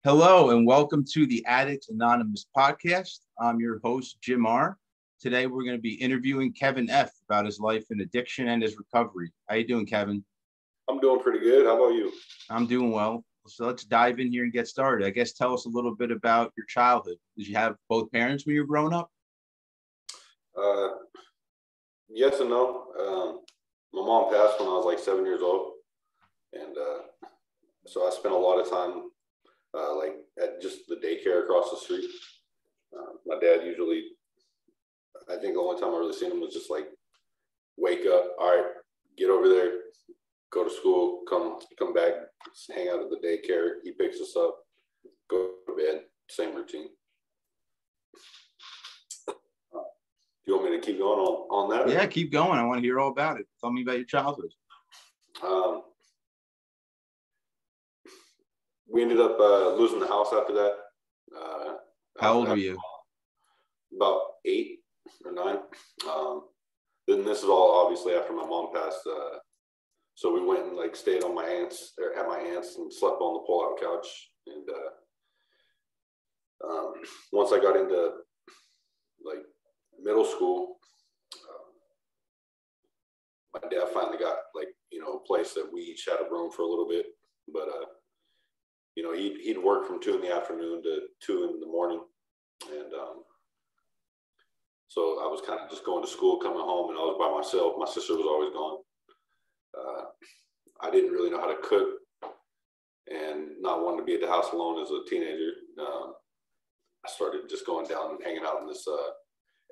Hello and welcome to the Addicts Anonymous podcast. I'm your host, Jim R. Today we're going to be interviewing Kevin F. about his life in addiction and his recovery. How you doing, Kevin? I'm doing pretty good. How about you? I'm doing well. So let's dive in here and get started. I guess tell us a little bit about your childhood. Did you have both parents when you were growing up? Yes and no. My mom passed when I was like 7 years old. And so I spent a lot of time like at just the daycare across the street. My dad usually, I think the only time I really seen him was just like, wake up, all right, get over there, go to school, come back, hang out at the daycare. He picks us up, go to bed, same routine. Do you want me to keep going on that? Yeah, keep going. I want to hear all about it. Tell me about your childhood. We ended up losing the house after that. How old were you? About 8 or 9. Then this is all obviously after my mom passed. So we went and like stayed on my aunt's or at my aunt's and slept on the pull-out couch. And once I got into like middle school, my dad finally got like, a place that we each had a room for a little bit. But he'd work from 2 in the afternoon to 2 in the morning. And so I was kind of just going to school, coming home, and I was by myself. My sister was always gone. I didn't really know how to cook, and not wanting to be at the house alone as a teenager. I started just going down and hanging out in this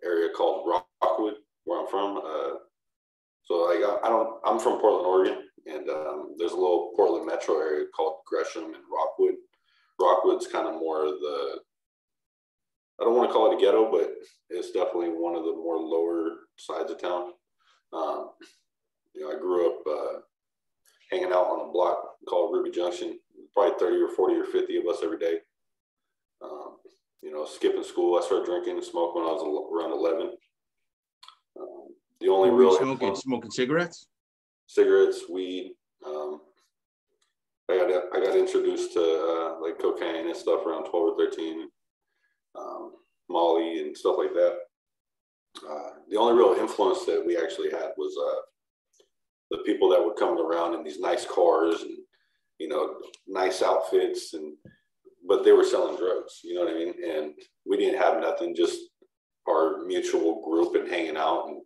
area called Rockwood, where I'm from. So like I'm from Portland, Oregon, and there's a little Portland metro area called Gresham and Rockwood. Rockwood's kind of more of the, I don't want to call it a ghetto, but it's definitely one of the more lower sides of town. I grew up hanging out on a block called Ruby Junction, probably 30 or 40 or 50 of us every day. Skipping school. I started drinking and smoking when I was around 11. The only Were real you smoking cigarettes? Cigarettes, weed. I got introduced to like cocaine and stuff around 12 or 13, Molly and stuff like that. The only real influence that we actually had was the people that were coming around in these nice cars and nice outfits, but they were selling drugs. You know what I mean? And we didn't have nothing, just our mutual group and hanging out and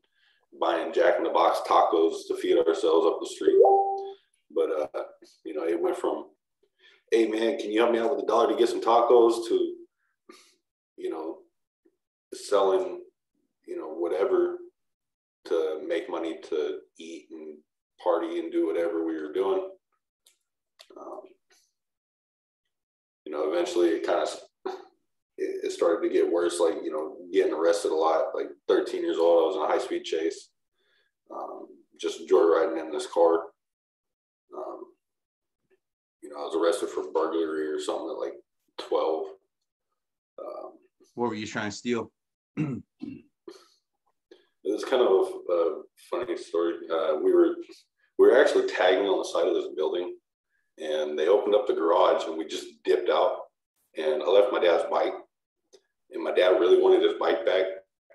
buying Jack in the Box tacos to feed ourselves up the street. But it went from, hey man, can you help me out with $1 to get some tacos, to selling whatever to make money to eat and party and do whatever we were doing. Eventually it started to get worse, like getting arrested a lot. Like 13 years old, I was in a high-speed chase, just joyriding in this car. I was arrested for burglary or something at like 12. What were you trying to steal? It's kind of a funny story. We were actually tagging on the side of this building, and they opened up the garage, and we just dipped out. And I left my dad's bike, and my dad really wanted his bike back.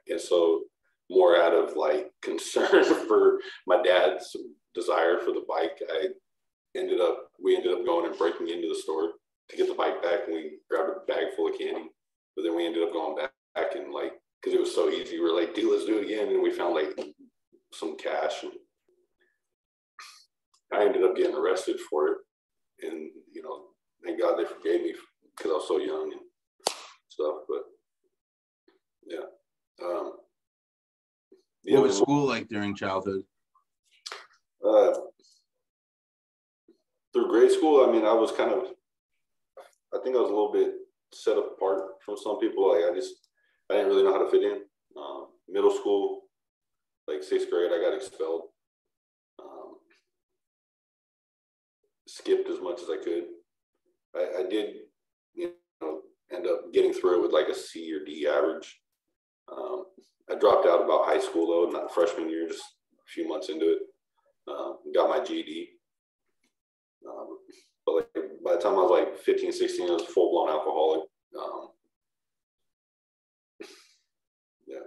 And so, more out of like concern for my dad's desire for the bike, we ended up going and breaking into the store to get the bike back, and we grabbed a bag full of candy. But then we ended up going back and like, because it was so easy, we were like, dude, let's do it again. And we found like some cash, and I ended up getting arrested for it. And thank God they forgave me because I was so young and stuff. But yeah. What was school like during childhood? Through grade school, I mean, I think I was a little bit set apart from some people. Like I didn't really know how to fit in. Middle school, like 6th grade, I got expelled. Skipped as much as I could. I did, end up getting through it with like a C or D average. I dropped out about high school though, not freshman year, just a few months into it. Got my GED. But like by by the time I was like 15, 16, I was a full-blown alcoholic. Yeah.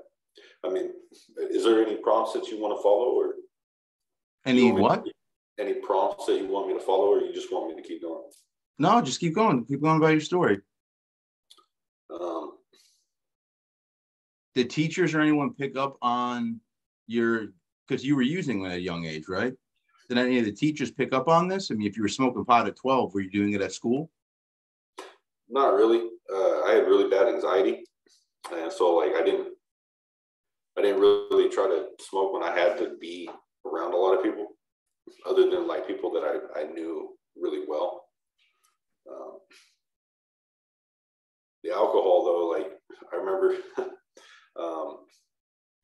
I mean, is there any prompts that you want to follow, or any what? Any prompts that you want me to follow, or you just want me to keep going? No, just keep going. Keep going about your story. Did teachers or anyone pick up on because you were using at a young age, right? Did any of the teachers pick up on this? I mean, if you were smoking pot at 12, were you doing it at school? Not really. I had really bad anxiety, and so like I didn't really try to smoke when I had to be around a lot of people, other than like people that I knew really well. The alcohol, though, like I remember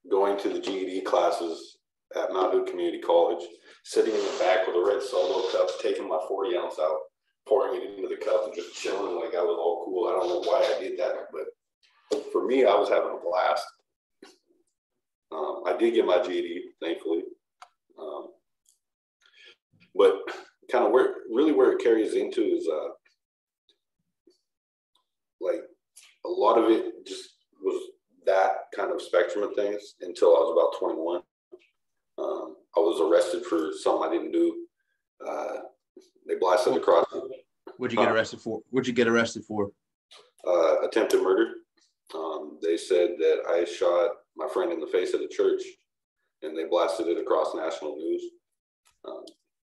going to the GED classes at Mount Hood Community College, sitting in the back with a red Solo cup, taking my 40 ounce out, pouring it into the cup, and just chilling like I was all cool. I don't know why I did that, but for me, I was having a blast. I did get my GED, thankfully, but kind of where it carries into is like a lot of it just was that kind of spectrum of things until I was about 21. I was arrested for something I didn't do. They blasted across. What'd you get arrested for? What'd you get arrested for? Attempted murder. They said that I shot my friend in the face at a church, and they blasted it across national news.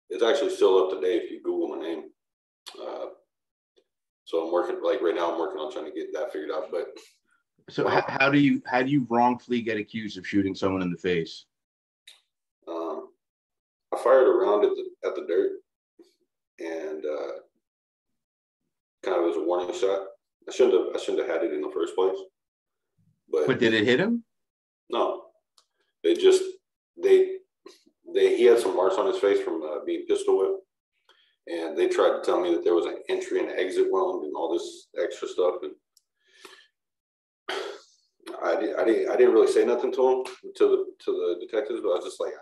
It's actually still up to date if you Google my name. So I'm working, like right now I'm working on trying to get that figured out. But so how do you wrongfully get accused of shooting someone in the face? I fired around at the dirt, and kind of as a warning shot. I shouldn't have had it in the first place. But did it hit him? No. He had some marks on his face from being pistol whipped, and they tried to tell me that there was an entry and exit wound and all this extra stuff, and I didn't really say nothing to him, to the detectives, but I was just like,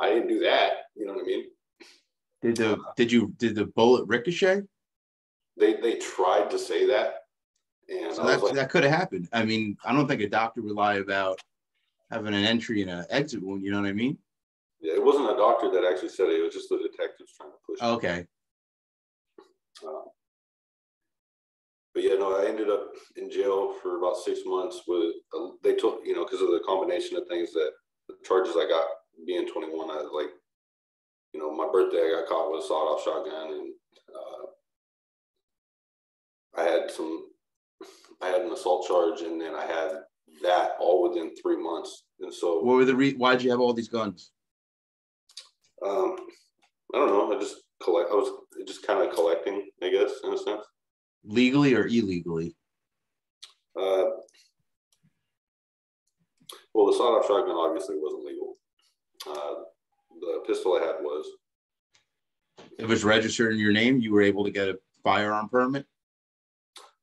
I didn't do that. You know what I mean? Did the bullet ricochet? They tried to say that, and so that could have happened. I mean, I don't think a doctor would lie about having an entry and an exit wound. You know what I mean? Yeah, it wasn't a doctor that actually said it. It was just the detectives trying to push it. Okay. But yeah, no, I ended up in jail for about 6 months. They took, because of the combination of things, that the charges I got being 21, I like, my birthday, I got caught with a sawed-off shotgun, and I had an assault charge, and then I had that all within 3 months. And so, what were why'd you have all these guns? I don't know. I was just kind of collecting, I guess, in a sense. Legally or illegally? Well, the sawed-off shotgun obviously wasn't legal. The pistol I had was. It was registered in your name. You were able to get a firearm permit.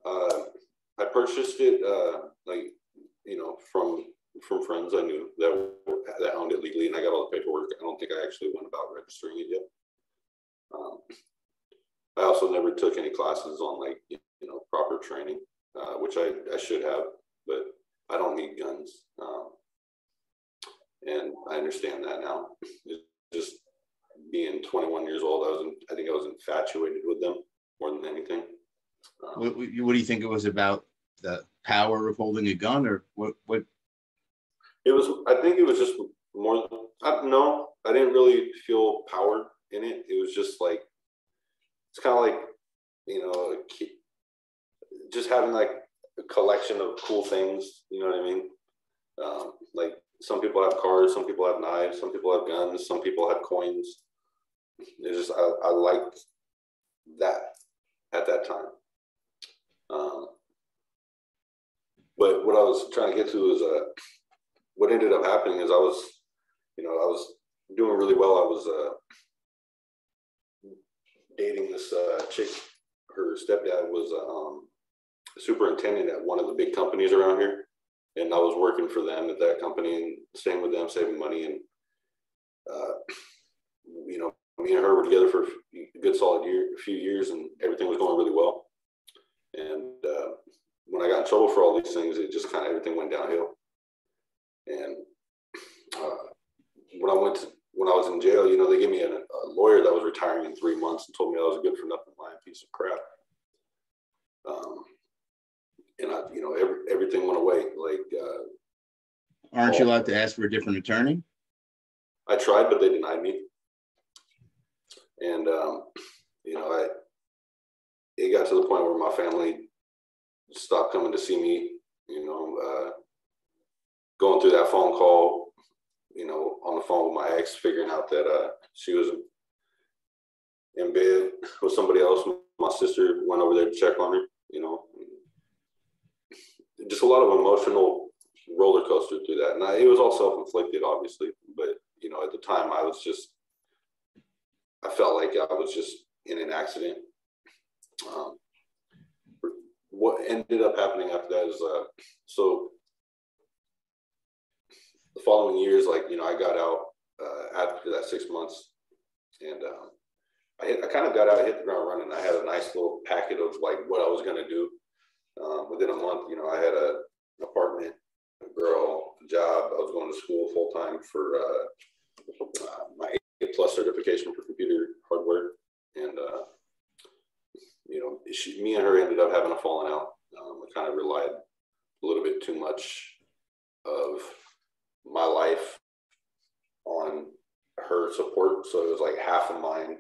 I purchased it, from friends I knew that owned it legally, and I got all the paperwork. I don't think I actually went about registering it yet. I also never took any classes on proper training, which I should have, but I don't need guns. And I understand that now. It's just being 21 years old, I think I was infatuated with them more than anything. What do you think it was about? The power of holding a gun, or what? It was. I think it was just more. No, I didn't really feel power in it. It was just like, it's kind of like, just having like a collection of cool things. You know what I mean? Like some people have cars, some people have knives, some people have guns, some people have coins. It's just I liked that at that time. But what I was trying to get to is what ended up happening is I was doing really well. I was dating this chick. Her stepdad was a superintendent at one of the big companies around here, and I was working for them at that company and staying with them, saving money, and me and her were together for a good solid a few years, and everything was going really well. And when I got in trouble for all these things, it just kind of everything went downhill. And when I was in jail, you know, they gave me a lawyer that was retiring in 3 months and told me I was a good for nothing lying piece of crap. And you know, everything went away. Like, aren't you allowed to ask for a different attorney? I tried, but they denied me. And you know, it got to the point where my family stopped coming to see me. You know, going through that phone call, you know, on the phone with my ex, figuring out that she was in bed with somebody else. My sister went over there to check on her. You know, just a lot of emotional roller coaster through that. And it was all self-inflicted, obviously, but you know, at the time I felt like I was just in an accident. What ended up happening after that is, so the following years, like, you know, I got out after that 6 months, and I kind of got out, hit the ground running. I had a nice little packet of like what I was going to do. Within a month, you know, I had an apartment, a girl, a job. I was going to school full time for my A+ certification for computer hardware, and you know, me and her ended up having a falling out. I kind of relied a little bit too much of my life on her support, so it was like half of my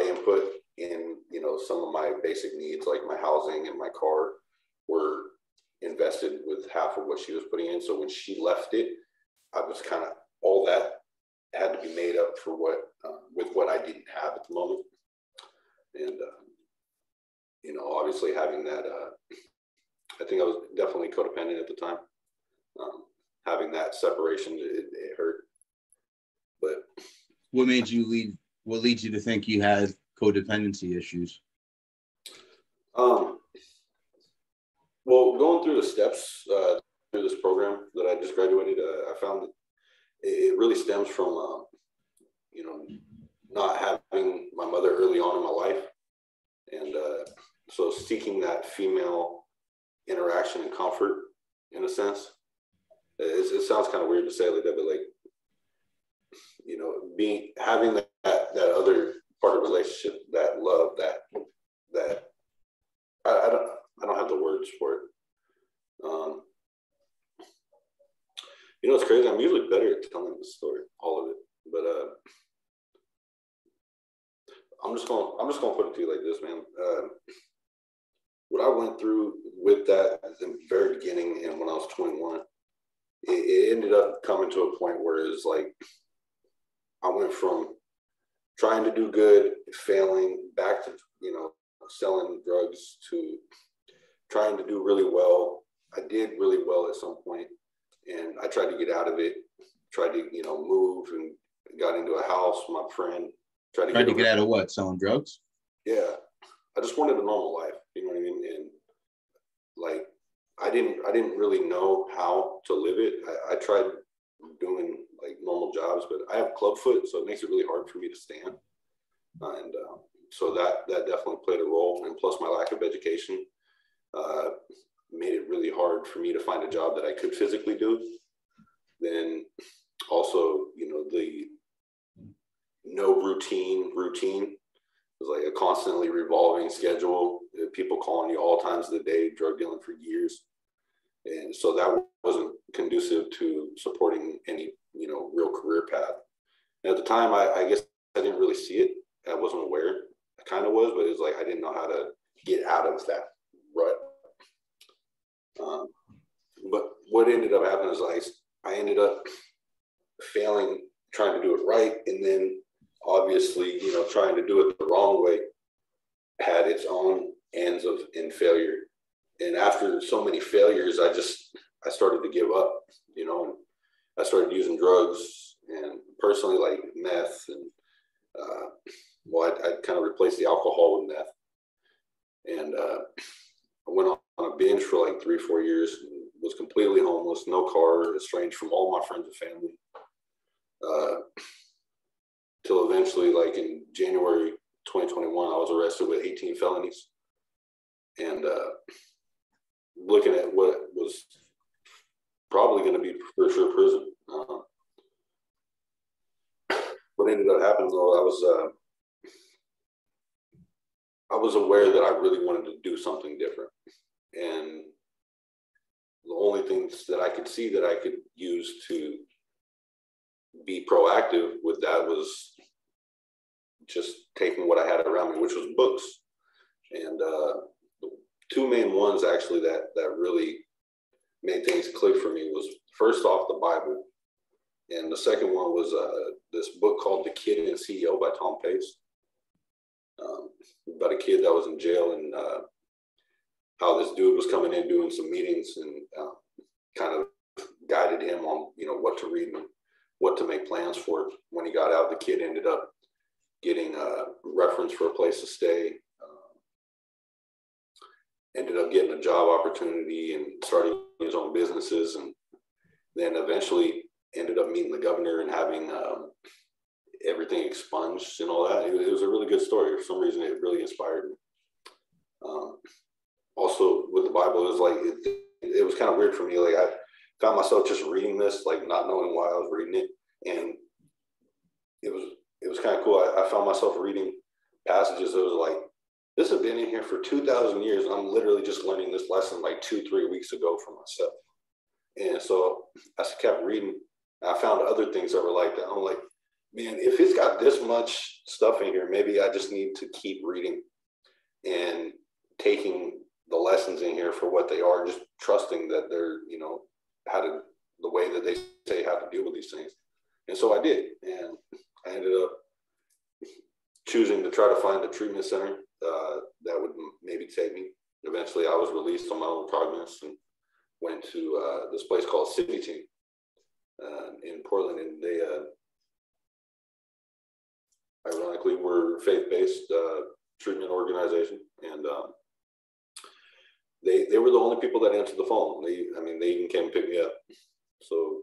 input in, you know, some of my basic needs, like my housing and my car, were invested with half of what she was putting in. So when she left it, I was kind of, all that had to be made up for what with what I didn't have at the moment. And you know, obviously having that, I think I was definitely codependent at the time. Having that separation, it hurt. But what made you leave? What leads you to think you had codependency issues? Well, going through the steps through this program that I just graduated, I found that it really stems from, you know, not having my mother early on in my life. And so seeking that female interaction and comfort, in a sense. It sounds kind of weird to say like that, but like, you know, having that other part of the relationship, that love, that I don't have the words for it. You know, it's crazy. I'm usually better at telling the story, all of it, but I'm just gonna put it to you like this, man. What I went through with that at the very beginning, and when I was 21, it ended up coming to a point where it's like I went from trying to do good, failing, back to, you know, selling drugs, to trying to do really well. I did really well at some point, and I tried to get out of it, tried to, you know, move, and got into a house with my friend. Tried to get out of what? Selling drugs? Yeah. I just wanted a normal life, you know what I mean? And like, I didn't really know how to live it. I tried doing like normal jobs, but I have club foot, so it makes it really hard for me to stand. And so that definitely played a role. And plus my lack of education made it really hard for me to find a job that I could physically do. Then also, you know, the no routine. It was like a constantly revolving schedule. People calling you all times of the day, drug dealing for years. And so that wasn't conducive to supporting any, you know, real career path. And at the time, I guess I didn't really see it. I wasn't aware. I kind of was, but it was like I didn't know how to get out of that rut. But what ended up happening is I ended up failing, trying to do it right, and then obviously, you know, trying to do it the wrong way had its own ends in failure. And after so many failures, I started to give up, you know, and I started using drugs, and personally like meth, and I kind of replaced the alcohol with meth. And I went on a binge for like 3-4 years, and was completely homeless, no car, estranged from all my friends and family. till eventually, like in January 2021, I was arrested with 18 felonies, and looking at what was probably going to be for sure prison. What ended up happening though, I was aware that I really wanted to do something different, and the only things that I could see that I could use to be proactive with that was just taking what I had around me, which was books. And the two main ones actually that really made things click for me was, first off, the Bible. And the second one was this book called The Kid and CEO by Tom Pace, about a kid that was in jail, and how this dude was coming in doing some meetings, and kind of guided him on, what to read and what to make plans for. When he got out, the kid ended up getting a reference for a place to stay, ended up getting a job opportunity and starting his own businesses, and then eventually ended up meeting the governor and having everything expunged and all that. It was a really good story. For some reason, it really inspired me. Also, with the Bible, it was like, it was kind of weird for me. Like, I found myself just reading this, like not knowing why I was reading it. And it was kind of cool. I found myself reading passages that was like, this has been in here for 2,000 years. And I'm literally just learning this lesson like 2-3 weeks ago for myself. And so I just kept reading. I found other things that were like that. I'm like, man, if it's got this much stuff in here, maybe I just need to keep reading and taking the lessons in here for what they are, just trusting that they're, the way that they say how to deal with these things. And so I did. And I ended up choosing to try to find a treatment center that would maybe take me. Eventually, I was released on my own recognizance and went to this place called City Team in Portland, and they ironically were faith-based treatment organization, and they were the only people that answered the phone. They even came and picked me up. So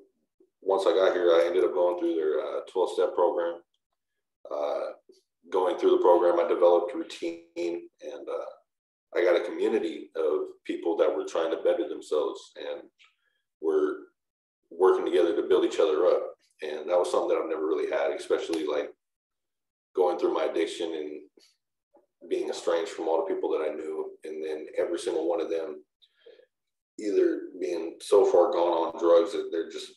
once I got here, I ended up going through their 12-step program. Going through the program, I developed routine, and I got a community of people that were trying to better themselves and were working together to build each other up. And that was something that I've never really had, especially like going through my addiction and being estranged from all the people that I knew. And then every single one of them either being so far gone on drugs that they're just,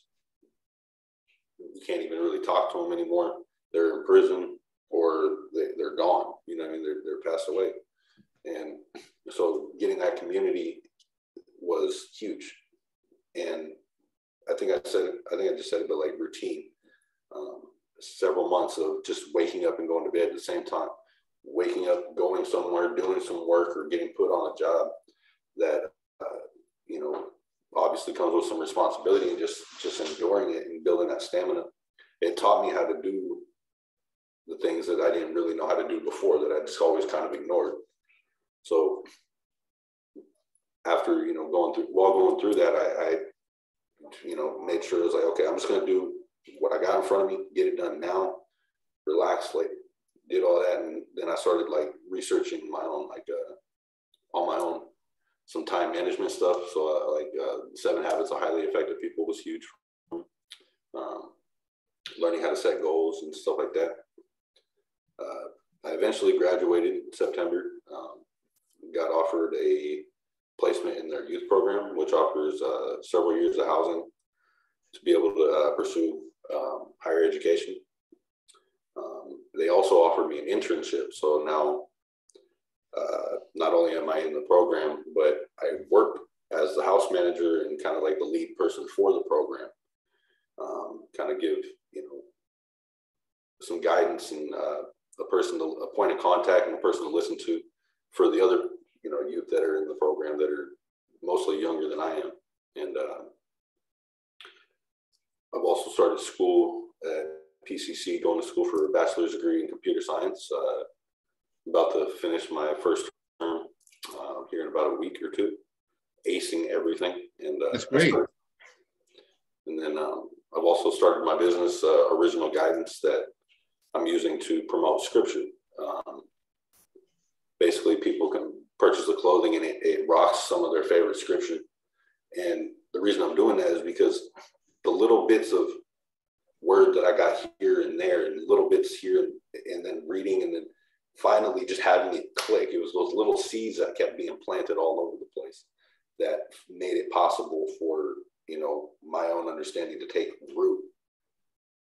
you can't even really talk to them anymore. They're in prison or they're gone. They're passed away. And so getting that community was huge. And I think I just said it, but like routine. Several months of just waking up and going to bed at the same time, waking up, going somewhere, doing some work, or getting put on a job that, obviously comes with some responsibility, and just enduring it and building that stamina. It taught me how to do the things that I didn't really know how to do before, that I just always kind of ignored. So after, going through that, I made sure it was like, okay, I'm just going to do what I got in front of me, get it done now, relax, like did all that. And then I started like researching my own, on my own, some time management stuff. So 7 Habits of Highly Effective People was huge. Learning how to set goals and stuff like that. I eventually graduated in September, got offered a placement in their youth program, which offers several years of housing to be able to pursue higher education. They also offered me an internship. So now, not only am I in the program, but I work as the house manager and kind of like the lead person for the program. Kind of give, some guidance and a point of contact and a person to listen to for the other, youth that are in the program that are mostly younger than I am. And I've also started school at PCC, going to school for a bachelor's degree in computer science. About to finish my first term here in about a week or two, acing everything. And that's great. And then I've also started my business, Original Guidance, that I'm using to promote scripture. Basically, people can purchase the clothing and it rocks some of their favorite scripture. And the reason I'm doing that is because the little bits of word that I got here and there, and little bits here, and then reading, and then finally just having it click. It was those little seeds that kept being planted all over the place that made it possible for, you know, my own understanding to take root.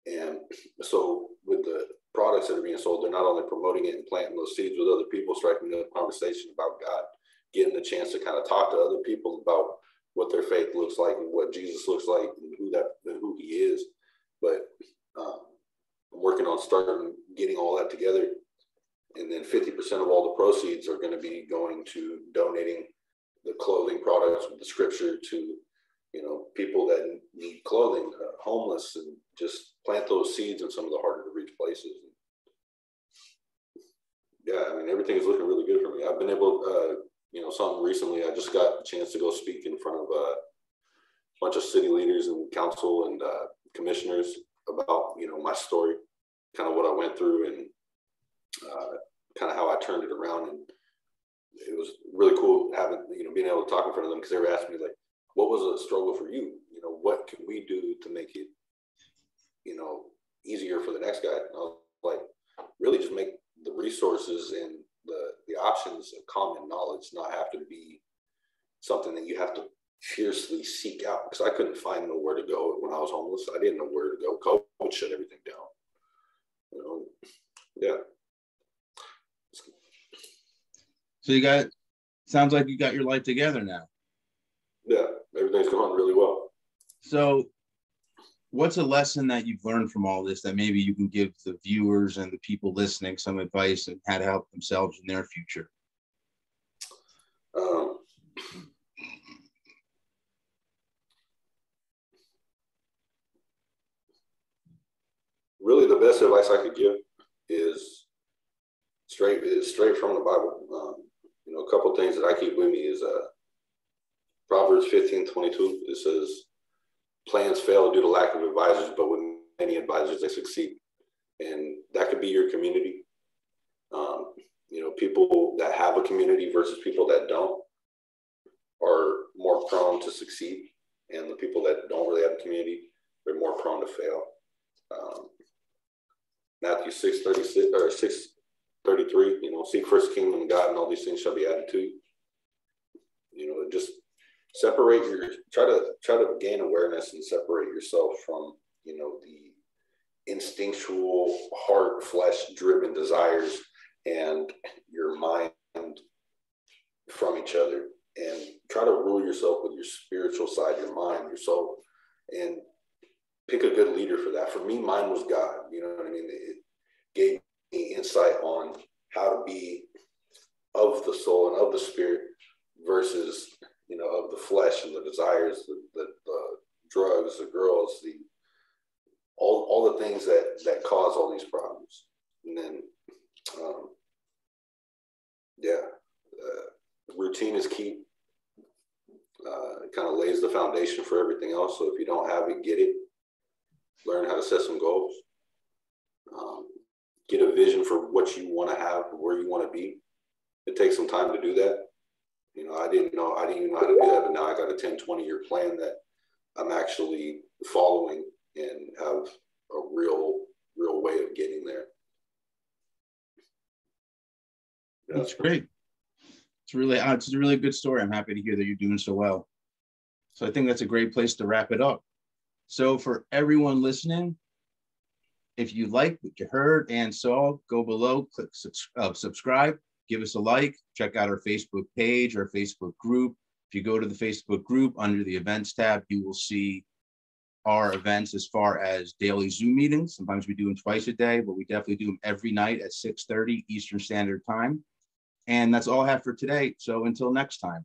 And so with the products that are being sold, they're not only promoting it and planting those seeds with other people, striking up a conversation about God, getting the chance to kind of talk to other people about what their faith looks like and what Jesus looks like and who he is. But I'm working on starting getting all that together. And then 50% of all the proceeds are going to be going to donating the clothing products with the scripture to, you know, people that need clothing, homeless, and just plant those seeds in some of the harder to reach places. Yeah, I mean, everything is looking really good for me. I've been able, you know, something recently, I just got a chance to go speak in front of a bunch of city leaders and council and commissioners about, you know, my story, kind of what I went through, and kind of how I turned it around. And it was really cool having, you know, being able to talk in front of them, because they were asking me, like, what was a struggle for you? You know, what can we do to make it, you know, easier for the next guy? And I was like, really just make the resources and the options of common knowledge not have to be something that you have to fiercely seek out, because I couldn't find nowhere to go when I was homeless. I didn't know where to go. COVID shut everything down. You know, yeah. So sounds like you got your life together now. Yeah, everything's going really well. So what's a lesson that you've learned from all this that maybe you can give the viewers and the people listening some advice on how to help themselves in their future? Really, the best advice I could give is straight from the Bible. You know, a couple of things that I keep with me is Proverbs 15:22. It says, plans fail due to lack of advisors, but with many advisors, they succeed. And that could be your community. You know, people that have a community versus people that don't are more prone to succeed. And the people that don't really have a community, they're more prone to fail. Matthew 6:36 or 6:33, you know, seek first the kingdom of God and all these things shall be added to you. You know, just try to gain awareness and separate yourself from, you know, the instinctual heart, flesh driven desires and your mind from each other, and try to rule yourself with your spiritual side, your mind, your soul, and pick a good leader for that. For me, mine was God. You know what I mean? It gave me insight on how to be of the soul and of the spirit versus, you know, of the flesh and the desires, the drugs, the girls, all the things that cause all these problems. And then, routine is key. It kind of lays the foundation for everything else. So if you don't have it, get it. Learn how to set some goals. Get a vision for what you want to have, where you want to be. It takes some time to do that. You know, I didn't even know how to do that, but now I got a 10, 20-year plan that I'm actually following and have a real way of getting there. Yeah. That's great. It's a really good story. I'm happy to hear that you're doing so well. So I think that's a great place to wrap it up. So for everyone listening, if you like what you heard and saw, go below, click subscribe, give us a like, check out our Facebook page, our Facebook group. If you go to the Facebook group under the events tab, you will see our events as far as daily Zoom meetings. Sometimes we do them twice a day, but we definitely do them every night at 6:30 Eastern Standard Time. And that's all I have for today. So until next time.